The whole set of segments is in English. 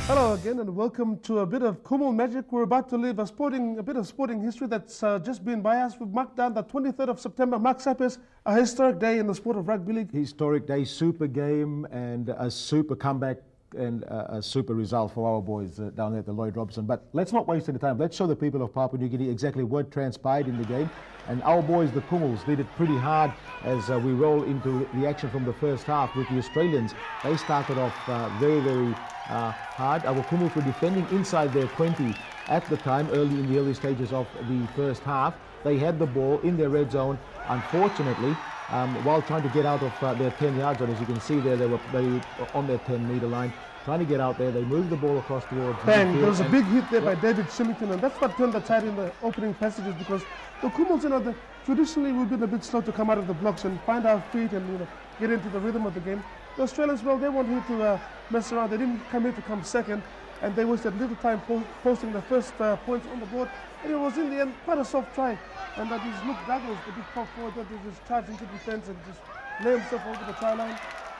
Hello again and welcome to a bit of Kumul Magic. We're about to live a bit of sporting history that's just been by us. We've marked down the 23rd of September, marks up as a historic day in the sport of rugby league. Historic day, super game and a super comeback and a super result for our boys down there at the Lloyd Robson. But let's not waste any time. Let's show the people of Papua New Guinea exactly what transpired in the game. And our boys, the Kumuls, did it pretty hard as we roll into the action from the first half with the Australians. They started off very hard. Our Kumuls were defending inside their 20 at the time, in the early stages of the first half. They had the ball in their red zone, unfortunately, while trying to get out of their 10-yard zone. As you can see there, they were on their 10-meter line, trying to get out there. They moved the ball across towards bang, there was a big hit there by David Shillington, and that's what turned the tide in the opening passages, because the Kumuls, traditionally we've been a bit slow to come out of the blocks and find our feet and get into the rhythm of the game. The Australians, well, they weren't here to mess around. They didn't come here to come second, and they wasted little time posting the first points on the board. And it was in the end quite a soft try. And that is Luke Douglas, the big top forward, that just charged into defense and just lay himself over the try line.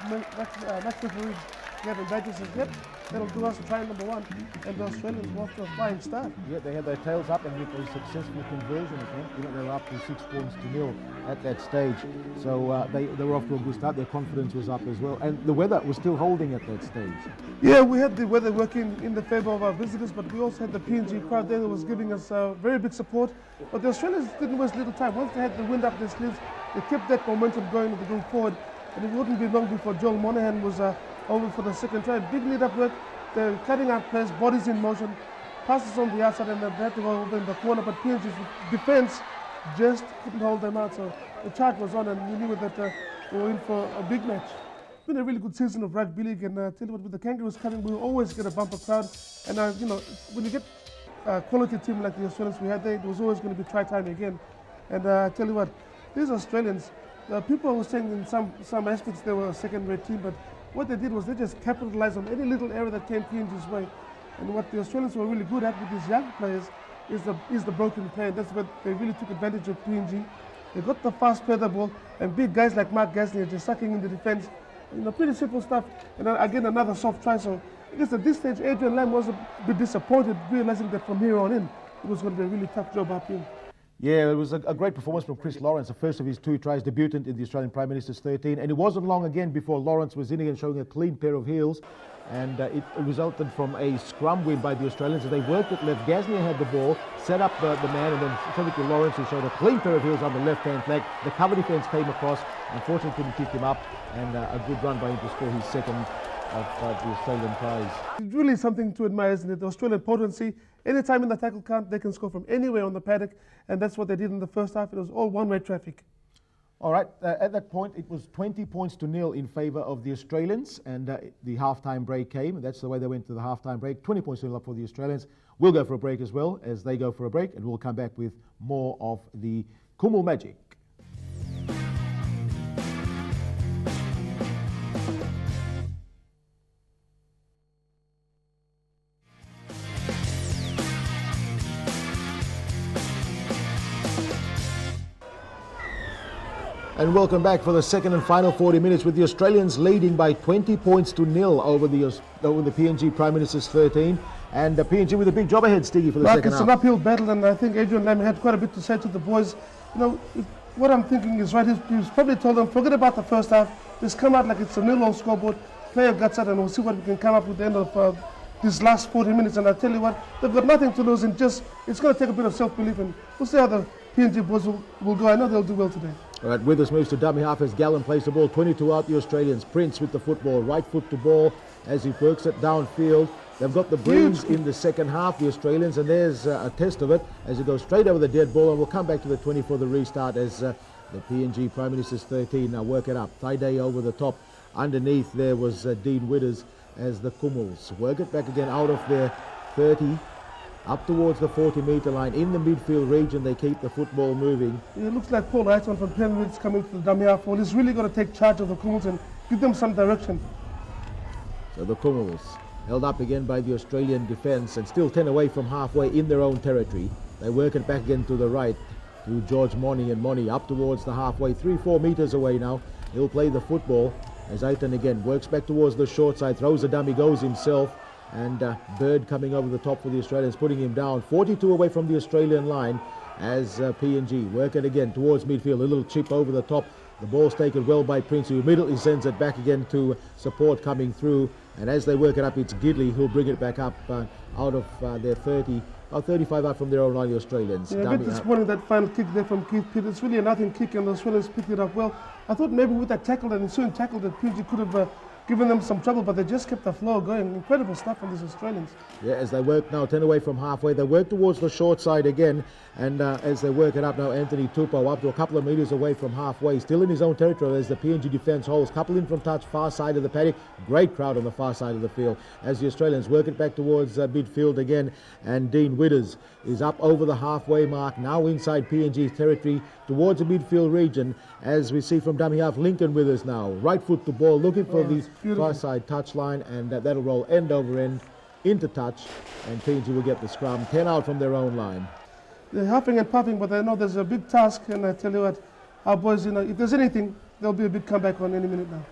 Match referee Gavin Badger says, yep, that'll do us try number one. And the Australians were off to a flying start. Yeah, they had their tails up, and with a successful conversion attempt, they were up to 6 points to nil at that stage. So they were off to a good start. Their confidence was up as well. And the weather was still holding at that stage. Yeah, we had the weather working in the favour of our visitors, but we also had the PNG crowd there that was giving us very big support. But the Australians didn't waste little time. Once they had the wind up their sleeves, they kept that momentum going and they go forward. And it wouldn't be long before Joel Monaghan was over for the second try. Big lead-up work. They're cutting out players, bodies in motion, passes on the outside, and they had to go over in the corner. But PNG's defense just couldn't hold them out. So the charge was on, and we knew that we were in for a big match. It's been a really good season of rugby league, and tell you what, with the Kangaroos coming, we always get a bumper crowd. And when you get a quality team like the Australians we had there, it was always going to be try time again. And I tell you what, these Australians, people were saying in some aspects they were a second-rate team, but what they did was they just capitalized on any little error that came PNG's way. And what the Australians were really good at with these young players is the broken play. And that's what they really took advantage of PNG. They got the fast feather ball, and big guys like Mark Gasnier just sucking in the defense. Pretty simple stuff. And again, another soft try. So I guess at this stage, Adrian Lam was a bit disappointed, realizing that from here on in, it was going to be a really tough job up here. Yeah, it was a great performance from Chris Lawrence, the first of his 2 tries, debutant in the Australian Prime Minister's 13. And it wasn't long again before Lawrence was in again, showing a clean pair of heels. And it resulted from a scrum win by the Australians. As they worked it left, Gasnier had the ball, set up the man, and then sent it to Lawrence, who showed a clean pair of heels on the left-hand flank. The cover defence came across, unfortunately couldn't kick him up, and a good run by him to score his second of the Australian prize. It's really something to admire, isn't it? The Australian potency. Anytime in the tackle count, they can score from anywhere on the paddock, and that's what they did in the first half. It was all one-way traffic. All right, at that point, it was 20 points to nil in favour of the Australians, and the half-time break came. That's the way they went to the half-time break. 20 points to nil up for the Australians. We'll go for a break as well as they go for a break, and we'll come back with more of the Kumul Magic. And welcome back for the second and final 40 minutes, with the Australians leading by 20 points to nil over the PNG Prime Minister's 13. And the PNG with a big job ahead, Stiggy, for the second half. It's an uphill battle, and I think Adrian Lam had quite a bit to say to the boys. What I'm thinking is right. He's probably told them, forget about the first half. Just come out like it's a nil-all scoreboard, play your guts out, and we'll see what we can come up with at the end of these last 40 minutes. And I tell you what, they've got nothing to lose, and it's going to take a bit of self-belief, and we'll see how the PNG boys will go. I know they'll do well today. All right, Withers moves to dummy half as Gallen plays the ball. 22 out the Australians. Prince with the football, right foot to ball as he works it downfield. They've got the breeze in the second half, the Australians, and there's a test of it as he goes straight over the dead ball, and we'll come back to the 20 for the restart as the PNG Prime Minister's 13 now work it up. Thaiday over the top. Underneath there was Dean Withers as the Kumuls work it back again out of their 30. Up towards the 40-metre line. In the midfield region, they keep the football moving. It looks like Paul Wrightson from Penrith coming to the dummy half. He's really got to take charge of the Kumuls and give them some direction. So the Kumuls held up again by the Australian defence and still 10 away from halfway in their own territory. They work it back again to the right to George Moni, and Moni up towards the halfway, 3-4 metres away now. He'll play the football as Aitan again works back towards the short side, throws a dummy, goes himself. And Bird coming over the top for the Australians, putting him down. 42 away from the Australian line as P&G work it again towards midfield. A little chip over the top. The ball's taken well by Prince, who immediately sends it back again to support coming through. And as they work it up, it's Gidley who'll bring it back up out of their 30, about 35 out from their own line, the Australians. Yeah, a bit disappointing that final kick there from Keith Peters. It's really a nothing kick, and the Australians picked it up well. I thought maybe with that tackle, and ensuing tackle, that PNG could have given them some trouble, but they just kept the flow going. Incredible stuff from these Australians. Yeah, as they work now 10 away from halfway, they work towards the short side again, and as they work it up now, Anthony Tupou up to a couple of metres away from halfway, still in his own territory as the PNG defence holds. Couple in from touch, far side of the paddock. Great crowd on the far side of the field as the Australians work it back towards midfield again, and Dean Widders is up over the halfway mark, now inside PNG's territory towards the midfield region, as we see from dummy half Lincoln Withers now. Right foot to ball, looking for the far side touch line, and that'll roll end over end into touch, and PNG will get the scrum. 10 out from their own line. They're huffing and puffing, but they know there's a big task, and I tell you what, our boys, if there's anything, there'll be a big comeback on any minute now.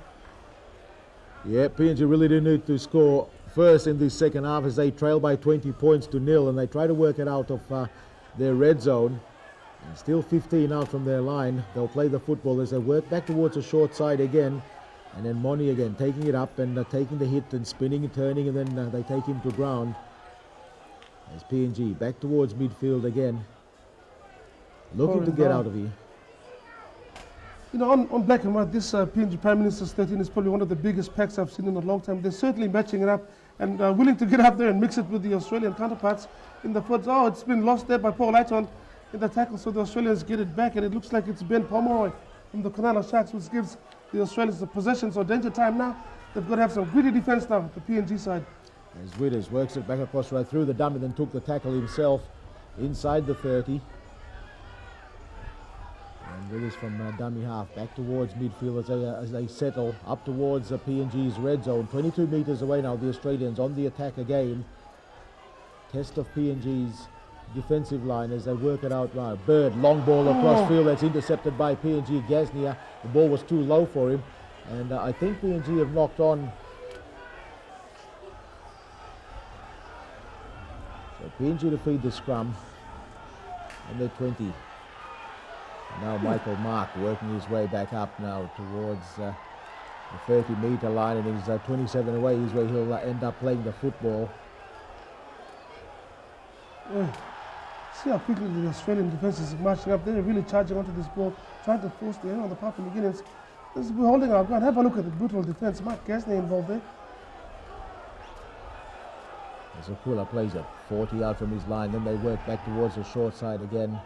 Yeah, PNG really do need to score first in the second half as they trail by 20 points to 0, and they try to work it out of their red zone. And still 15 out from their line. They'll play the football as they work back towards the short side again. And then Moni again taking it up and taking the hit and spinning and turning, and then they take him to ground. As PNG back towards midfield again, looking to get out of here. On black and white, this PNG Prime Minister's 13 is probably one of the biggest packs I've seen in a long time. They're certainly matching it up and willing to get up there and mix it with the Australian counterparts in the foots. Oh, it's been lost there by Paul Lighton in the tackle, so the Australians get it back, and it looks like it's Ben Pomeroy from the Kanana Sharks, which gives the Australians the possession. So danger time now. They've got to have some gritty defence now, the PNG side. As Withers works it back across right through the dummy, then took the tackle himself inside the 30. And Withers from dummy half back towards midfield as they settle up towards PNG's red zone. 22 metres away now, the Australians on the attack again. Test of PNG's defensive line as they work it out now. Bird, long ball across field that's intercepted by PNG Gaznia. The ball was too low for him, and I think PNG have knocked on. So PNG to feed the scrum on their 20. Now Michael Mark working his way back up now towards the 30-metre line, and he's 27 away. He's where he'll end up playing the football. See how quickly the Australian defence is marching up. They're really charging onto this ball, trying to force the end on the Papua New Guineans. We're holding our ground. Have a look at the brutal defence. Mark Gasney involved there. Zakula plays it 40 out from his line. Then they work back towards the short side again,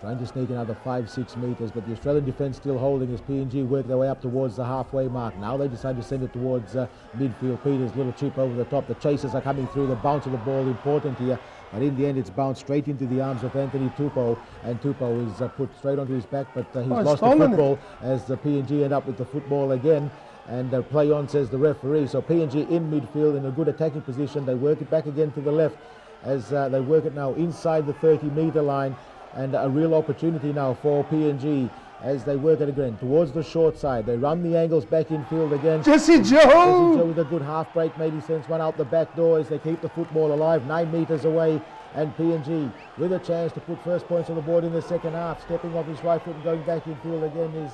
trying to sneak another 5-6 metres, but the Australian defence still holding as PNG work their way up towards the halfway mark. Now they decide to send it towards midfield. Peters, little chip over the top. The chasers are coming through. The bounce of the ball important here, but in the end it's bounced straight into the arms of Anthony Tupou, and Tupou is put straight onto his back, but he's lost the football as the PNG end up with the football again. And play on, says the referee. So PNG in midfield in a good attacking position. They work it back again to the left as they work it now inside the 30-metre line. And a real opportunity now for PNG as they work it again towards the short side. They run the angles back in field again. Jesse Joe! Jesse Joe with a good half break. Maybe sends one out the back door as they keep the football alive. 9 metres away. And PNG with a chance to put first points on the board in the second half. Stepping off his right foot and going back in field again is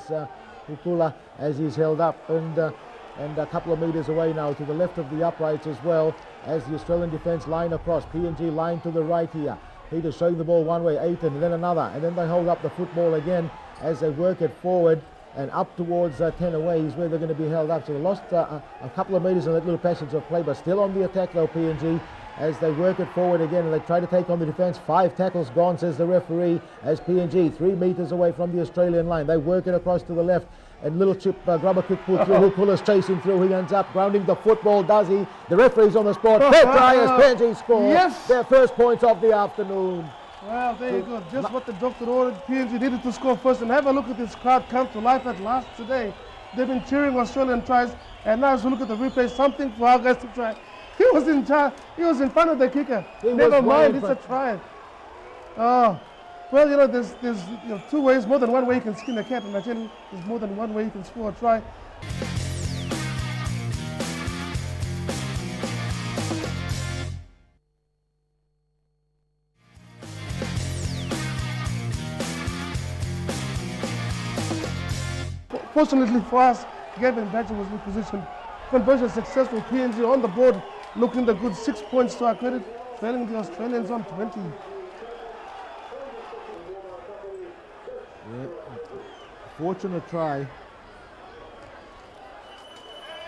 Ukula as he's held up. And a couple of metres away now to the left of the uprights as well as the Australian defence line across. PNG line to the right here. Peters showing the ball one way, Aiton, and then another, and then they hold up the football again as they work it forward and up towards 10 away is where they're going to be held up. So they lost a couple of metres in that little passage of play, but still on the attack though, PNG, as they work it forward again and they try to take on the defence. 5 tackles gone, says the referee, as PNG 3 metres away from the Australian line. They work it across to the left. And little chip, grubber kick pull through. Hukula's chasing through. He ends up grounding the football, does he? The referee's on the spot. Fair try as PNG score. Yes. Their first points of the afternoon. Well, there you go. Just what the doctor ordered. PNG needed to score first. And have a look at this crowd come to life at last today. They've been cheering Australian tries. And now as we look at the replay, something for our guys to try. He was in charge. He was in front of the kicker. Never mind, it's a try. Oh. Well, there's 2 ways, more than one way you can skin a cat, and I tell you, there's more than one way you can score a try. Fortunately for us, Gavin Badger was in position. Conversion successful, PNG on the board, looking the good 6 points to our credit, trailing the Australians on 20. Yeah. Fortunate try.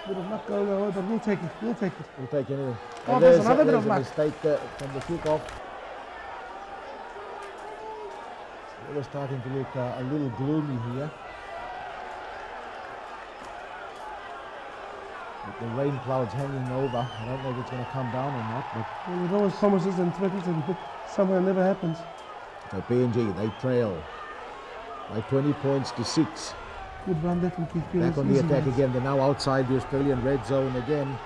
Bit of luck going away, but we'll take it. We'll take it. We'll take anything. Oh, there's another bit of a luck. Mistake from the kick-off. We're starting to look a little gloomy here. With the rain clouds hanging over, I don't know if it's going to come down or not. But well, it always promises and threatens, and somehow it never happens. So PNG, they trail by 20 points to 6. Good run there from Keith Back on the attack again. They're now outside the Australian red zone again,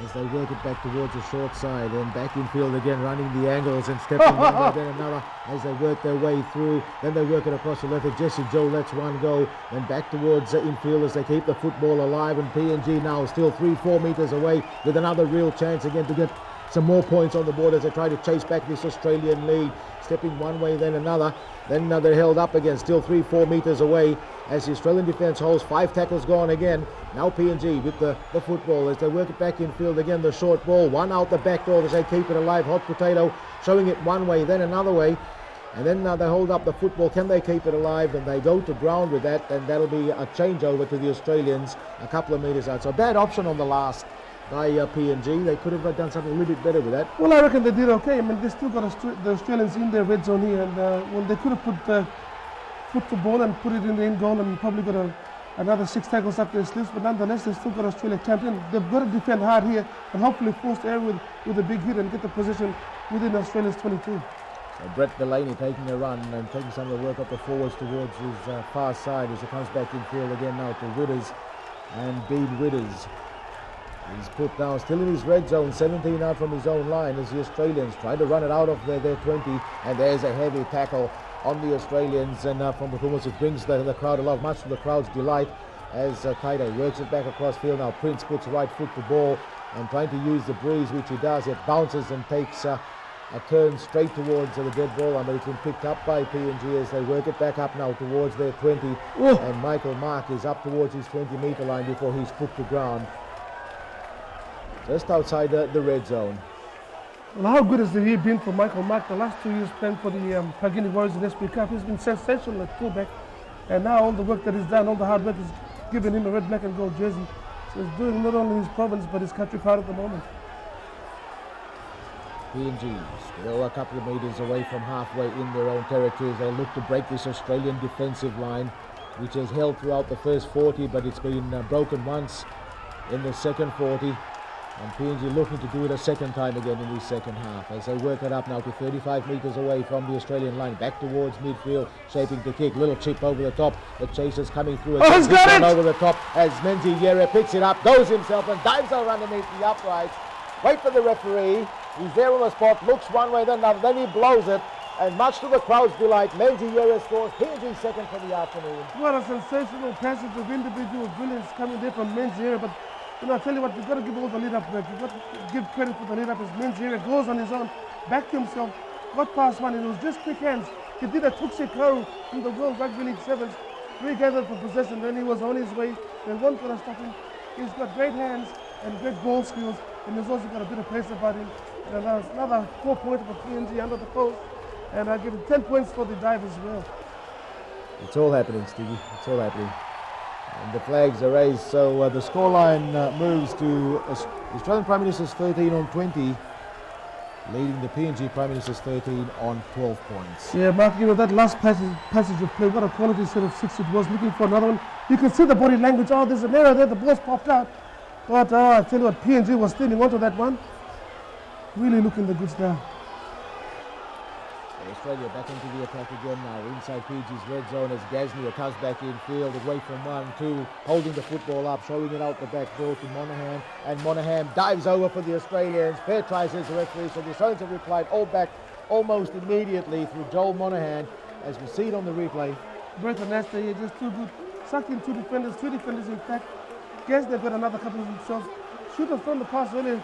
as they work it back towards the short side, and back in field again, running the angles and stepping one way, then another as they work their way through. Then they work it across the left. Jesse Joe lets one go, and back towards infield as they keep the football alive. And PNG now still 3-4 meters away with another real chance again to get some more points on the board as they try to chase back this Australian lead. Stepping one way, then another. Then they're held up again, still 3-4 meters away as the Australian defence holds. 5 tackles gone again. Now PNG with the football as they work it back in field again. The short ball, one out the back door as they keep it alive. Hot potato showing it one way, then another way. And then they hold up the football. Can they keep it alive? And they go to ground with that, and that'll be a changeover to the Australians a couple of meters out. So bad option on the last by PNG. They could have done something a little bit better with that. Well, I reckon they did okay. I mean, they still got the Australians in their red zone here, and well, they could have put the ball and put it in the end goal and probably got another 6 tackles up their sleeves, but nonetheless, they still got Australia camped in. They've got to defend hard here and hopefully force error with a big hit and get the position within Australia's 22. So Brett Delaney taking a run and taking some of the work up the forwards towards his far side as he comes back in field again now to Widders, and Dean Widders. He's put down, still in his red zone, 17 out from his own line as the Australians try to run it out of their 20, and there's a heavy tackle on the Australians, and from the Pumas it brings the crowd along, much to the crowd's delight as Kaide works it back across field. Now Prince puts right foot to ball and trying to use the breeze, which he does. It bounces and takes a turn straight towards the dead ball line, but it's been picked up by PNG as they work it back up now towards their 20. Ooh. And Michael Mark is up towards his 20-meter line before he's put to ground. Just outside the red zone. Well, how good has the year been for Michael Mark? The last 2 years playing for the Pagini Warriors in SP Cup, he's been sensational at fullback. And now all the work that he's done, all the hard work has given him a red, black and gold jersey. So he's doing not only his province but his country proud at the moment. PNG still a couple of meters away from halfway in their own territory as they look to break this Australian defensive line, which has held throughout the first 40, but it's been broken once in the second 40. And PNG looking to do it a second time again in the second half as they work it up now to 35 metres away from the Australian line, back towards midfield, shaping to kick. Little chip over the top. The chasers coming through. Oh, he's got it! Over the top as Menzi Yere picks it up, goes himself and dives over underneath the uprights. Wait for the referee. He's there on the spot, looks one way, then another, then he blows it. And much to the crowd's delight, Menzi Yere scores. PNG second for the afternoon. What a sensational passage of individual brilliance coming there from Menzi Yere. But you know, I tell you what, you've got to give all the lead up work. You've got to give credit for the lead up as Menzi Yere goes on his own, backed himself, got past one, and it was just quick hands. He did a Tuxie Karu in the World Rugby League Sevens, regathered for possession, then he was on his way. They weren't going to stop him. He's got great hands and great ball skills, and he's also got a bit of pace about him. And another 4 points for PNG under the post, and I give him 10 points for the dive as well. It's all happening, Stevie. It's all happening. And the flags are raised, so the scoreline moves to Australian Prime Minister's 13 on 20, leading the PNG Prime Minister's 13 on 12 points. Yeah, Mark, you know, that last passage of play, what a quality set of 6 it was, looking for another one. You can see the body language. Oh, there's an error there, the ball's popped out. But I tell you what, PNG was steaming onto that one. Really looking the goods now. Australia back into the attack again now, inside PNG's red zone as Gasnier comes back in field, away from 1-2, holding the football up, showing it out the back door to Monaghan, and Monaghan dives over for the Australians. Fair try, says the referee, so the Australians have replied all back almost immediately through Joel Monaghan, as we see it on the replay. Bertha Nesta here, just too good. Sucked in two defenders in fact. Gasnier got another couple of himself. Should have thrown the pass earlier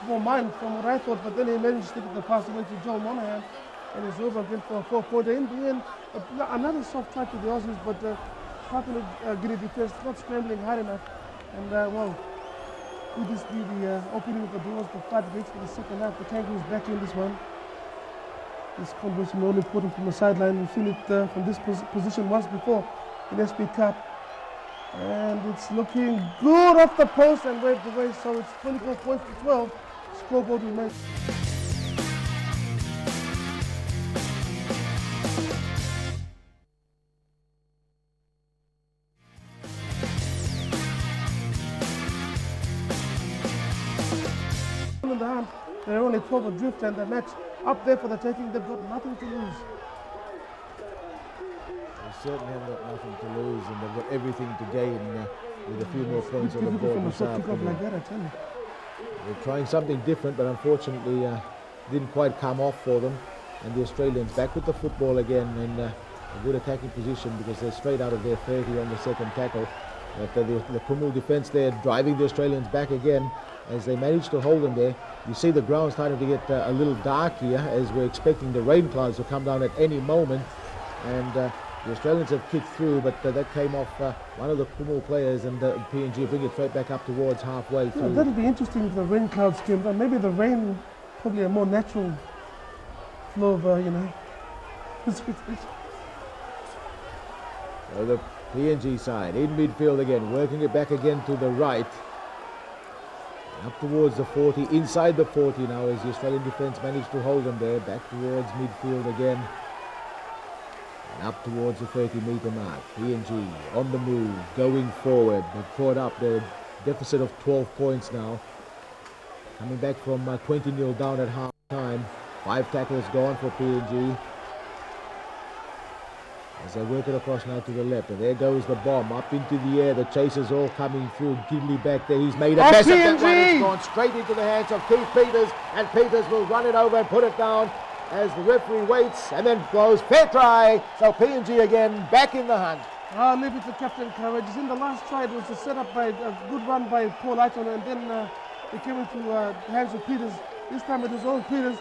for mine, from what I thought, but then he managed to get the pass away to Joel Monaghan. And it's over again for a 4-pointer. In the end, another soft try to the Aussies, but Papua New Guinea defense not scrambling hard enough. And well, could this be the opening of the doors to fight against for the second half? The Kangaroos back in this one. This conversion all important from the sideline. We've seen it from this position once before in SP Cup. And it's looking good off the post and waved away. So it's 24 points to 12. Scoreboard remains. In the hand, they're only 12 adrift and the match up there for the taking. They've got nothing to lose. They certainly haven't got nothing to lose, and they've got everything to gain with a few more points on the board this afternoon. Like that, I tell you. They're trying something different, but unfortunately didn't quite come off for them. And the Australians back with the football again in a good attacking position because they're straight out of their 30 on the second tackle. But the Kumul defence there driving the Australians back again as they manage to hold them there. You see the ground starting to get a little dark here as we're expecting the rain clouds to come down at any moment. And the Australians have kicked through, but that came off one of the Kumul players, and PNG bring it straight back up towards halfway through. That'd be interesting if the rain clouds came down. Maybe the rain, probably a more natural flow of, So the PNG side in midfield again, working it back again to the right. Up towards the 40, inside the 40 now as the Australian defence managed to hold them there. Back towards midfield again. And up towards the 30-metre mark. PNG on the move, going forward. They've caught up their deficit of 12 points now. Coming back from 20-0 down at half time. 5 tackles gone for PNG. As they work it across now to the left, and there goes the bomb up into the air. The chasers all coming through. Gidley back there. He's made a mess of that one. It's gone straight into the hands of Keith Peters, and Peters will run it over and put it down as the referee waits and then blows fair try. So PNG again back in the hunt. I'll leave it to Captain Courageous. In the last try, it was a setup by a good run by Paul Aiton, and then it came into the hands of Peters. This time it was all Peters.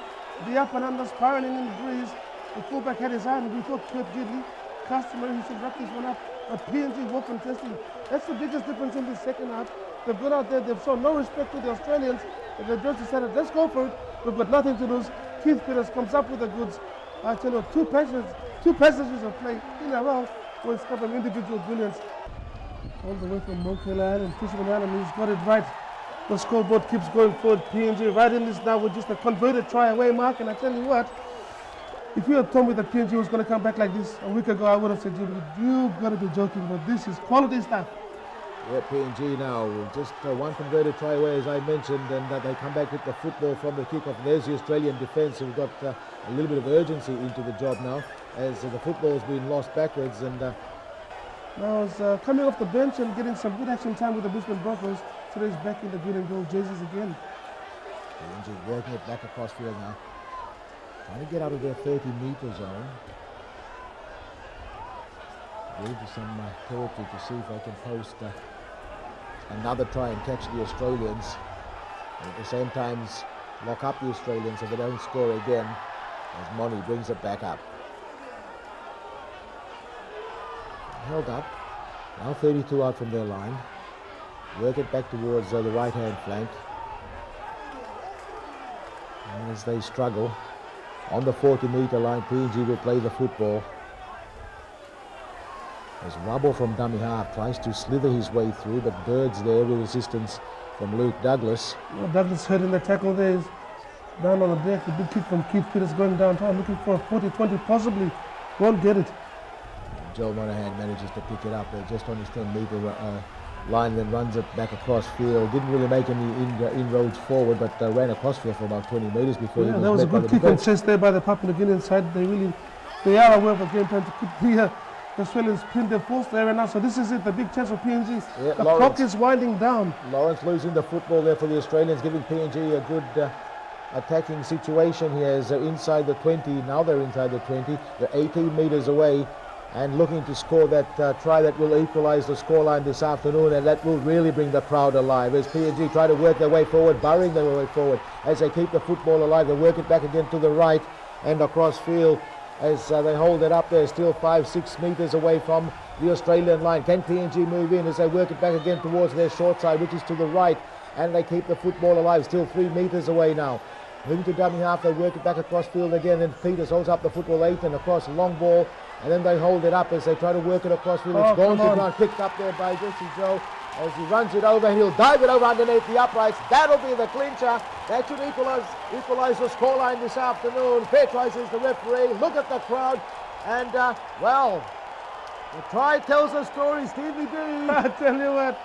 The up and under spiraling in the breeze. The fullback had his eye, and we thought Kurt Gidley. Customary, he should wrap this one up. But PNG were contesting. That's the biggest difference in the second half. They've got out there, they've shown no respect to the Australians. They've just decided, let's go for it. We've got nothing to lose. Keith Peters comes up with the goods. I tell you, two passages of play in a row with some individual brilliance. All the way from Mokela Island, Fisherman Island, he's got it right. The scoreboard keeps going forward. PNG right in this now with just a converted try away mark. And I tell you what, if you had told me that PNG was going to come back like this a week ago, I would have said, you've got to be joking, but this is quality stuff. Yeah, PNG now, just one converted try away, as I mentioned, and they come back with the football from the kickoff. There's the Australian defence who've got a little bit of urgency into the job now, as the football's been lost backwards. And now it's coming off the bench and getting some good action time with the Brisbane Broncos. Today's back in the green and gold jerseys again. PNG working it back across field now. Trying to get out of their 30-metre zone. Go into some territory to see if I can post another try and catch the Australians. And at the same time, lock up the Australians so they don't score again as Moni brings it back up. Held up. Now 32 out from their line. Work it back towards the right-hand flank. And as they struggle, on the 40-metre line, PNG will play the football. As Wabble from dummy half tries to slither his way through, but Bird's there with assistance from Luke Douglas. Well, Douglas hurt in the tackle there. He's down on the deck. A big kick from Keith Peters going downtown, looking for a 40-20, possibly. Won't get it. And Joel Monahan manages to pick it up there just on his 10-metre line, then runs it back across field. Didn't really make any inroads forward, but ran across field for about 20 metres before he was that was a good kick and chase there by the Papua New Guinean side. They are aware of the game plan to keep the Australians pinned their force there and now. So this is it, the big chance for PNG. Yeah, the clock is winding down. Lawrence losing the football there for the Australians, giving PNG a good attacking situation here as they're inside the 20. Now they're inside the 20. They're 18 metres away and looking to score that try that will equalise the scoreline this afternoon, and that will really bring the crowd alive as PNG try to work their way forward, burrowing their way forward as they keep the football alive. They work it back again to the right and across field as they hold it up there, still 5-6 metres away from the Australian line. Can PNG move in as they work it back again towards their short side, which is to the right, and they keep the football alive, still 3 metres away now. Moving to dummy half, they work it back across field again, and Peters holds up the football 8 and across long ball, and then they hold it up as they try to work it across field. It's gone to ground, picked up there by Jesse Joe as he runs it over. He'll dive it over underneath the uprights. That'll be the clincher. That should equalise the scoreline this afternoon. Fairtrise is the referee. Look at the crowd, and well, the try tells a story, Stevie D. I tell you what,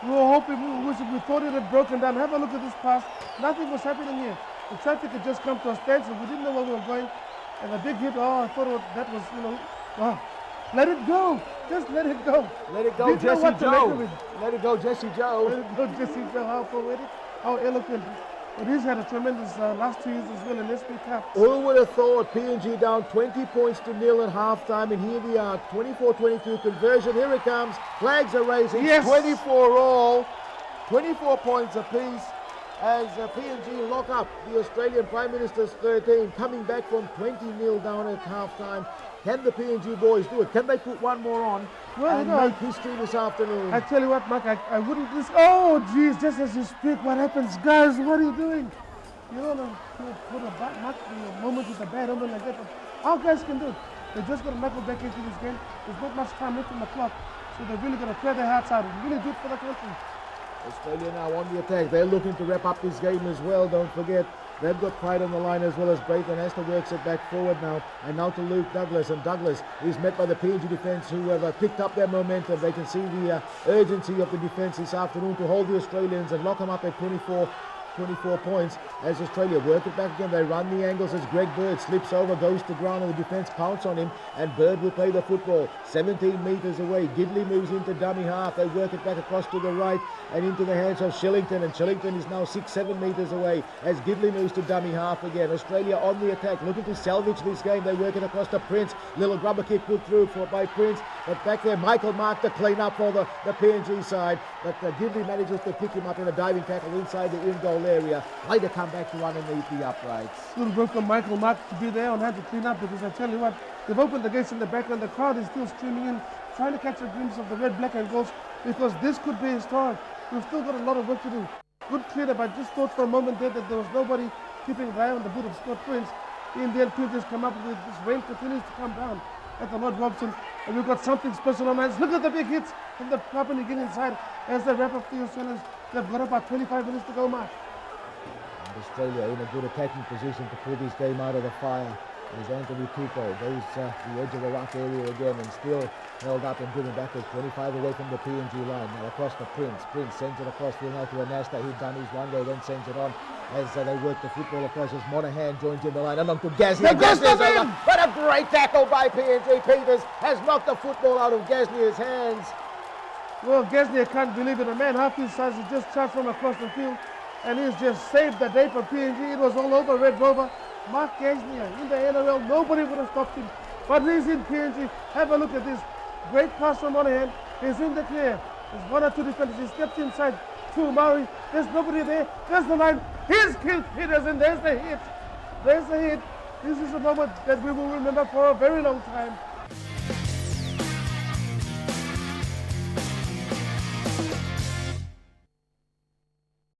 we were hoping, we thought it had broken down. Have a look at this pass. Nothing was happening here. The traffic had just come to a standstill. We didn't know where we were going. And a big hit, I thought that was, wow. Let it go. Just let it go. Let it go, Jesse Joe. Let it go, Jesse Joe. Let it go, Jesse Joe. How poetic, how eloquent. But he's had a tremendous last 2 years as well in SP Cup. Who would have thought PNG down 20 points to 0 at halftime, and here we are, 24-22 conversion. Here it comes. Flags are raising. Yes. 24 all, 24 points apiece. As PNG lock up the Australian Prime Minister's 13, coming back from 20-0 down at halftime. Can the PNG boys do it? Can they put one more on and make history this afternoon? I tell you what, Mark, I wouldn't risk. Oh, geez, just as you speak, what happens? Guys, what are you doing? You don't know, put a moment with a bad omen like that. Our guys can do it. They just got to knuckle back into this game. There's not much time left on the clock, so they're really going to play their hearts out and really do it for the country. Australia now on the attack. They're looking to wrap up this game as well, don't forget. They've got Pride on the line as well as Brayton. Astor works it back forward now. And now to Luke Douglas. And Douglas is met by the PNG defence who have picked up their momentum. They can see the urgency of the defence this afternoon to hold the Australians and lock them up at 24 points as Australia work it back again. They run the angles as Greg Bird slips over, goes to ground, and the defence pounce on him, and Bird will play the football 17 metres away. Gidley moves into dummy half. They work it back across to the right and into the hands of Shillington, and Shillington is now 6-7 metres away as Gidley moves to dummy half again. Australia on the attack, looking to salvage this game. They work it across to Prince. Little grubber kick put through by Prince, but back there Michael Mark to clean up for the PNG side, but Gidley manages to pick him up in a diving tackle inside the in-goal area. Later come back to underneath the uprights. Little work from Michael Mark to be there on hand to clean up, because I tell you what, they've opened the gates in the background. The crowd is still streaming in, trying to catch a glimpse of the red, black and golds, because this could be historic. We've still got a lot of work to do. Good cleanup. I just thought for a moment there that there was nobody keeping an eye on the boot of Scott Prince. In the end, just come up with this rain continues to come down at the Lord Robson, and we've got something special on hands. Look at the big hits from the Papua New Guinea side as they wrap up the Australians. They've got about 25 minutes to go, Mark. Australia in a good attacking position to pull this game out of the fire. As Anthony Tupou goes the edge of the rock area again and still held up and driven backwards, 25 away from the PNG line. Now across to Prince. Prince sends it across field now to Anasta. He'd done his one way, then sends it on as they work the football across as Monahan joins in the line. And on to Gasnier. Gasnier's over. What a great tackle by PNG. Peters has knocked the football out of Gasnier's hands. Well, Gasnier can't believe it. A man half his size has just charged from across the field, and he's just saved the day for PNG. It was all over Red Rover. Mark Gasnier in the NRL, nobody would have stopped him. But he's in PNG. Have a look at this. Great pass from Monahan. He's in the clear. There's one or two defenders. He steps inside to Maori. There's nobody there. There's the line. He's killed Peters, and there's the hit. There's the hit. This is a moment that we will remember for a very long time.